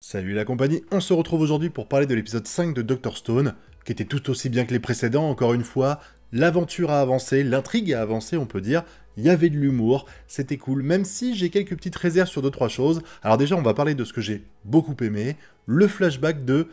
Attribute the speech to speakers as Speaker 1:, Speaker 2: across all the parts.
Speaker 1: Salut la compagnie, on se retrouve aujourd'hui pour parler de l'épisode 5 de Dr Stone, qui était tout aussi bien que les précédents, encore une fois. L'aventure a avancé, l'intrigue a avancé, on peut dire. Il y avait de l'humour, c'était cool, même si j'ai quelques petites réserves sur 2-3 choses. Alors déjà, on va parler de ce que j'ai beaucoup aimé, le flashback de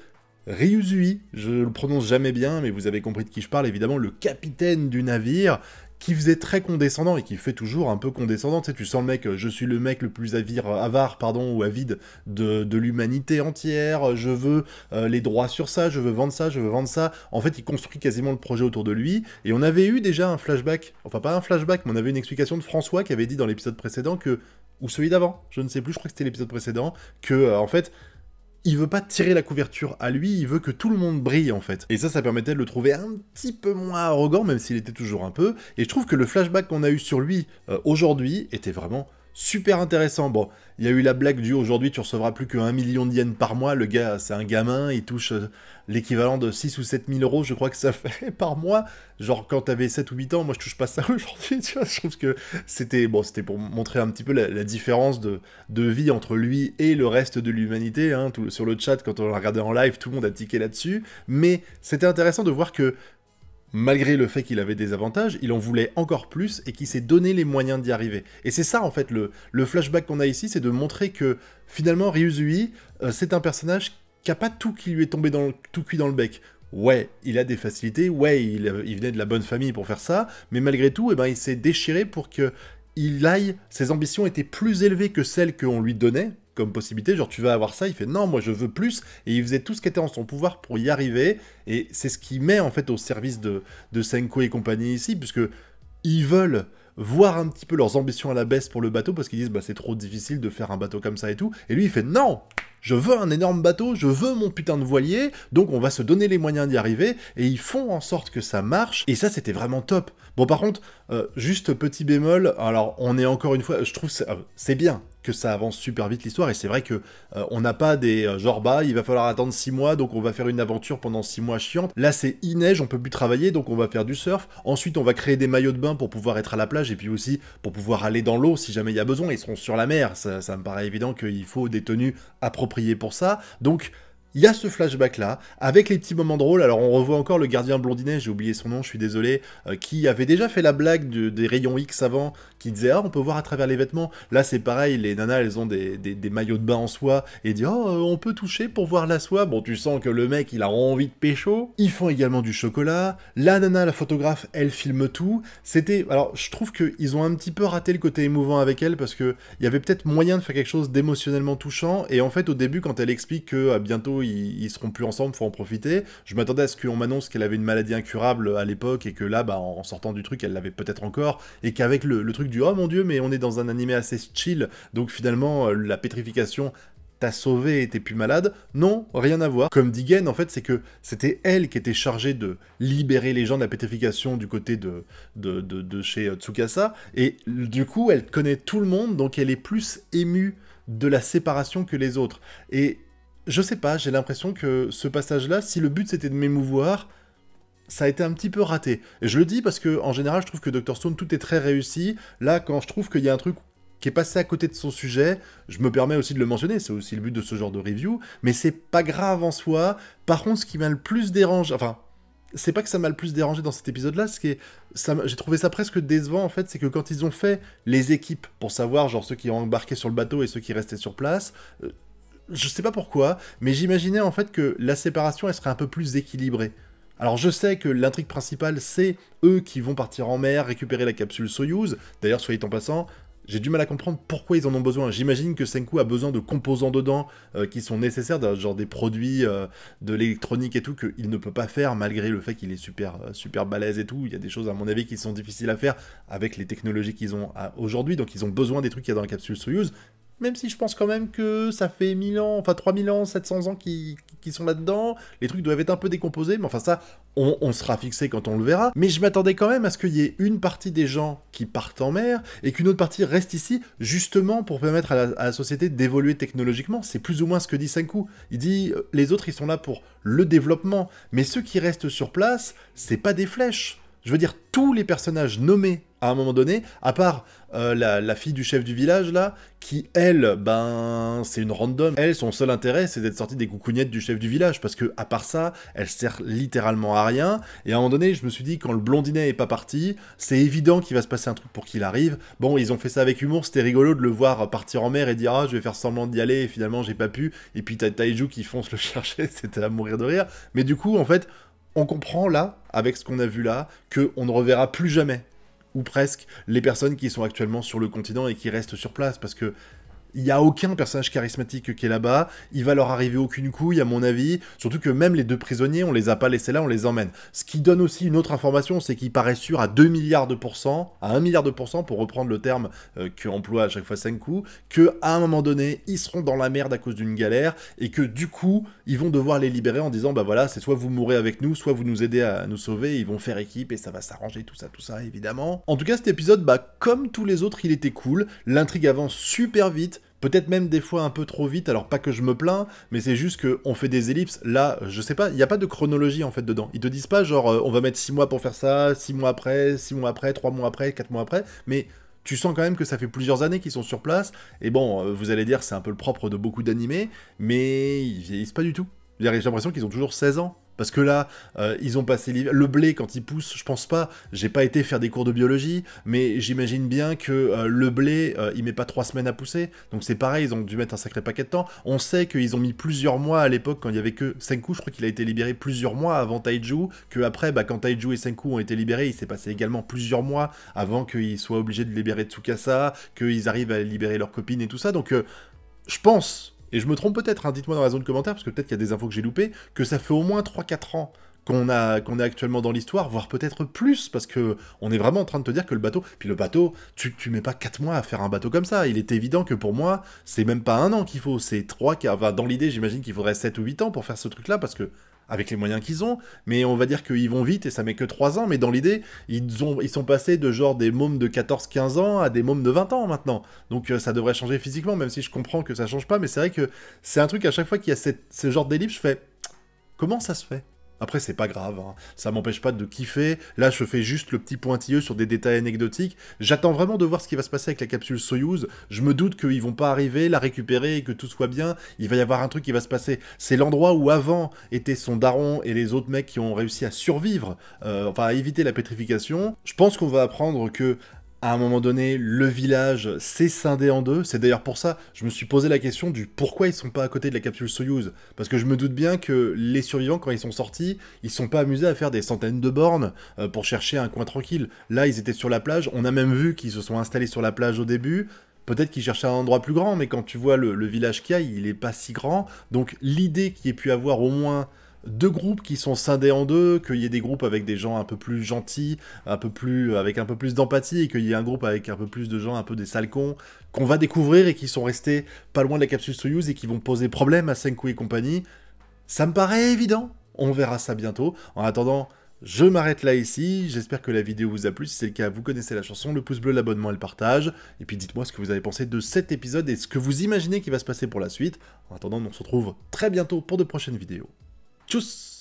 Speaker 1: Ryuzui, je le prononce jamais bien, mais vous avez compris de qui je parle, évidemment, le capitaine du navire, qui faisait très condescendant, et qui fait toujours un peu condescendant, tu sais, tu sens le mec, je suis le mec le plus avare, ou avide de l'humanité entière, je veux les droits sur ça, je veux vendre ça, je veux vendre ça. En fait, il construit quasiment le projet autour de lui, et on avait eu déjà un flashback, enfin pas un flashback, mais on avait une explication de François qui avait dit dans l'épisode précédent que, ou celui d'avant, je ne sais plus, je crois que c'était l'épisode précédent, que, en fait, il veut pas tirer la couverture à lui, il veut que tout le monde brille en fait. Et ça permettait de le trouver un petit peu moins arrogant, même s'il était toujours un peu. Et je trouve que le flashback qu'on a eu sur lui aujourd'hui était vraiment super intéressant. Bon, il y a eu la blague du aujourd'hui tu recevras plus que 1 million de yens par mois. Le gars, c'est un gamin, il touche l'équivalent de 6 ou 7 000 euros, je crois que ça fait par mois. Genre quand t'avais 7 ou 8 ans, moi je touche pas ça aujourd'hui, tu vois. Je trouve que c'était pour montrer un petit peu la différence de vie entre lui et le reste de l'humanité. Hein. Sur le chat, quand on l'a regardé en live, tout le monde a tiqué là-dessus. Mais c'était intéressant de voir que malgré le fait qu'il avait des avantages, il en voulait encore plus et qu'il s'est donné les moyens d'y arriver. Et c'est ça, en fait, le flashback qu'on a ici, c'est de montrer que, finalement, Ryuzui, c'est un personnage qui a pas tout qui lui est tombé tout cuit dans le bec. Ouais, il a des facilités, ouais, il venait de la bonne famille pour faire ça, mais malgré tout, eh ben, il s'est déchiré pour que ses ambitions étaient plus élevées que celles qu'on lui donnait, comme possibilité, genre tu vas avoir ça, il fait non, moi je veux plus, et il faisait tout ce qui était en son pouvoir pour y arriver, et c'est ce qui met en fait au service de Senko et compagnie ici, puisque ils veulent voir un petit peu leurs ambitions à la baisse pour le bateau, parce qu'ils disent bah c'est trop difficile de faire un bateau comme ça et tout, et lui il fait non, je veux un énorme bateau, je veux mon putain de voilier, donc on va se donner les moyens d'y arriver, et ils font en sorte que ça marche, et ça c'était vraiment top. Bon par contre, juste petit bémol, alors on est encore une fois, je trouve c'est bien que ça avance super vite l'histoire, et c'est vrai que on n'a pas des genre bah il va falloir attendre 6 mois, donc on va faire une aventure pendant 6 mois chiante. Là c'est neige, on peut plus travailler, donc on va faire du surf, ensuite on va créer des maillots de bain pour pouvoir être à la plage, et puis aussi pour pouvoir aller dans l'eau si jamais il y a besoin, ils seront sur la mer, ça me paraît évident qu'il faut des tenues appropriées pour ça, donc il y a ce flashback-là, avec les petits moments drôles. Alors on revoit encore le gardien blondinet, j'ai oublié son nom, je suis désolé, qui avait déjà fait la blague des rayons X avant, qui disait « Ah, on peut voir à travers les vêtements ». Là c'est pareil, les nanas, elles ont des maillots de bain en soie, et il dit « Oh, on peut toucher pour voir la soie ». Bon, tu sens que le mec, il a envie de pécho. Ils font également du chocolat. La nana, la photographe, elle filme tout. Alors, je trouve qu'ils ont un petit peu raté le côté émouvant avec elle, parce que il y avait peut-être moyen de faire quelque chose d'émotionnellement touchant, et en fait, au début, quand elle explique que bientôt, ils seront plus ensemble, faut en profiter. Je m'attendais à ce qu'on m'annonce qu'elle avait une maladie incurable à l'époque et que là, bah, en sortant du truc, elle l'avait peut-être encore, et qu'avec le truc du « Oh mon dieu, mais on est dans un animé assez chill, donc finalement, la pétrification t'a sauvé et t'es plus malade ». Non, rien à voir. Comme dit Gen, en fait, c'est que c'était elle qui était chargée de libérer les gens de la pétrification du côté de chez Tsukasa, et du coup, elle connaît tout le monde, donc elle est plus émue de la séparation que les autres. Et je sais pas, j'ai l'impression que ce passage-là, si le but c'était de m'émouvoir, ça a été un petit peu raté. Et je le dis parce que, en général, je trouve que Dr Stone, tout est très réussi. Là, quand je trouve qu'il y a un truc qui est passé à côté de son sujet, je me permets aussi de le mentionner, c'est aussi le but de ce genre de review, mais c'est pas grave en soi. Par contre, ce qui m'a le plus dérangé, enfin, c'est pas que ça m'a le plus dérangé dans cet épisode-là, j'ai trouvé ça presque décevant, en fait, c'est que quand ils ont fait les équipes, pour savoir, genre, ceux qui ont embarqué sur le bateau et ceux qui restaient sur place, je sais pas pourquoi, mais j'imaginais en fait que la séparation, elle serait un peu plus équilibrée. Alors je sais que l'intrigue principale, c'est eux qui vont partir en mer, récupérer la capsule Soyuz. D'ailleurs, soyez en passant, j'ai du mal à comprendre pourquoi ils en ont besoin. J'imagine que Senku a besoin de composants dedans qui sont nécessaires, genre des produits de l'électronique et tout, qu'il ne peut pas faire malgré le fait qu'il est super balèze et tout. Il y a des choses, à mon avis, qui sont difficiles à faire avec les technologies qu'ils ont aujourd'hui, donc ils ont besoin des trucs qu'il y a dans la capsule Soyuz. Même si je pense quand même que ça fait 1000 ans, enfin 3000 ans, 700 ans qui sont là-dedans, les trucs doivent être un peu décomposés, mais enfin ça, on sera fixé quand on le verra. Mais je m'attendais quand même à ce qu'il y ait une partie des gens qui partent en mer, et qu'une autre partie reste ici, justement pour permettre à la société d'évoluer technologiquement. C'est plus ou moins ce que dit Senku. Il dit, les autres ils sont là pour le développement, mais ceux qui restent sur place, c'est pas des flèches. Je veux dire, tous les personnages nommés à un moment donné, à part la fille du chef du village, là, qui, elle, ben, c'est une random. Elle, son seul intérêt, c'est d'être sortie des coucougnettes du chef du village, parce que, à part ça, elle sert littéralement à rien. Et à un moment donné, je me suis dit, quand le blondinet est pas parti, c'est évident qu'il va se passer un truc pour qu'il arrive. Bon, ils ont fait ça avec humour, c'était rigolo de le voir partir en mer et dire « Ah, je vais faire semblant d'y aller, et finalement, j'ai pas pu. » Et puis t'as Taiju qui fonce le chercher, c'était à mourir de rire. Mais du coup, en fait, on comprend là, avec ce qu'on a vu là, qu'on ne reverra plus jamais, ou presque, les personnes qui sont actuellement sur le continent et qui restent sur place, parce que il n'y a aucun personnage charismatique qui est là-bas, il va leur arriver aucune couille à mon avis, surtout que même les 2 prisonniers, on les a pas laissés là, on les emmène. Ce qui donne aussi une autre information, c'est qu'il paraît sûr à 2 milliards de pourcents, à 1 milliard de pourcents, pour reprendre le terme qu'emploie à chaque fois Senku, qu'à un moment donné, ils seront dans la merde à cause d'une galère, et que du coup, ils vont devoir les libérer en disant, bah voilà, c'est soit vous mourrez avec nous, soit vous nous aidez à nous sauver, et ils vont faire équipe, et ça va s'arranger, tout ça, évidemment. En tout cas, cet épisode, bah, comme tous les autres, il était cool, l'intrigue avance super vite, peut-être même des fois un peu trop vite, alors pas que je me plains, mais c'est juste qu'on fait des ellipses. Là, je sais pas, il n'y a pas de chronologie en fait dedans. Ils te disent pas genre on va mettre 6 mois pour faire ça, 6 mois après, 6 mois après, 3 mois après, 4 mois après, mais tu sens quand même que ça fait plusieurs années qu'ils sont sur place, et bon, vous allez dire c'est un peu le propre de beaucoup d'animés, mais ils vieillissent pas du tout. J'ai l'impression qu'ils ont toujours 16 ans. Parce que là, ils ont passé le blé quand il pousse, je pense pas, j'ai pas été faire des cours de biologie, mais j'imagine bien que le blé, il met pas 3 semaines à pousser, donc c'est pareil, ils ont dû mettre un sacré paquet de temps. On sait qu'ils ont mis plusieurs mois à l'époque, quand il y avait que Senku, je crois qu'il a été libéré plusieurs mois avant Taiju, que après, bah, quand Taiju et Senku ont été libérés, il s'est passé également plusieurs mois avant qu'ils soient obligés de libérer Tsukasa, qu'ils arrivent à libérer leurs copines et tout ça, donc je pense... Et je me trompe peut-être, hein, dites-moi dans la zone commentaire, parce que peut-être qu'il y a des infos que j'ai loupées, que ça fait au moins 3-4 ans qu'on est actuellement dans l'histoire, voire peut-être plus, parce que on est vraiment en train de te dire que le bateau... Puis le bateau, tu mets pas 4 mois à faire un bateau comme ça. Il est évident que pour moi, c'est même pas 1 an qu'il faut, c'est 3... Enfin, dans l'idée, j'imagine qu'il faudrait 7 ou 8 ans pour faire ce truc-là, parce que avec les moyens qu'ils ont, mais on va dire qu'ils vont vite et ça met que 3 ans, mais dans l'idée, ils sont passés de genre des mômes de 14-15 ans à des mômes de 20 ans maintenant. Donc ça devrait changer physiquement, même si je comprends que ça change pas, mais c'est vrai que c'est un truc à chaque fois qu'il y a ce genre d'ellipse, je fais « Comment ça se fait ?» Après, c'est pas grave, hein. Ça m'empêche pas de kiffer. Là, je fais juste le petit pointilleux sur des détails anecdotiques. J'attends vraiment de voir ce qui va se passer avec la capsule Soyouz. Je me doute qu'ils vont pas arriver, la récupérer et que tout soit bien. Il va y avoir un truc qui va se passer. C'est l'endroit où avant étaient son daron et les autres mecs qui ont réussi à survivre, enfin à éviter la pétrification. Je pense qu'on va apprendre que à un moment donné, le village s'est scindé en 2. C'est d'ailleurs pour ça, je me suis posé la question du pourquoi ils sont pas à côté de la capsule Soyouz. Parce que je me doute bien que les survivants, quand ils sont sortis, ils sont pas amusés à faire des centaines de bornes pour chercher un coin tranquille. Là, ils étaient sur la plage. On a même vu qu'ils se sont installés sur la plage au début. Peut-être qu'ils cherchaient un endroit plus grand, mais quand tu vois le village qu'il y a, il est pas si grand. Donc l'idée qu'il y ait pu avoir au moins 2 groupes qui sont scindés en 2, qu'il y ait des groupes avec des gens un peu plus gentils, avec un peu plus d'empathie, et qu'il y ait un groupe avec un peu plus de gens un peu des sales cons, qu'on va découvrir et qui sont restés pas loin de la capsule Soyouz et qui vont poser problème à Senku et compagnie, ça me paraît évident. On verra ça bientôt. En attendant, je m'arrête là ici, j'espère que la vidéo vous a plu, si c'est le cas, vous connaissez la chanson, le pouce bleu, l'abonnement et le partage, et puis dites-moi ce que vous avez pensé de cet épisode et ce que vous imaginez qui va se passer pour la suite. En attendant, on se retrouve très bientôt pour de prochaines vidéos. Tchuss!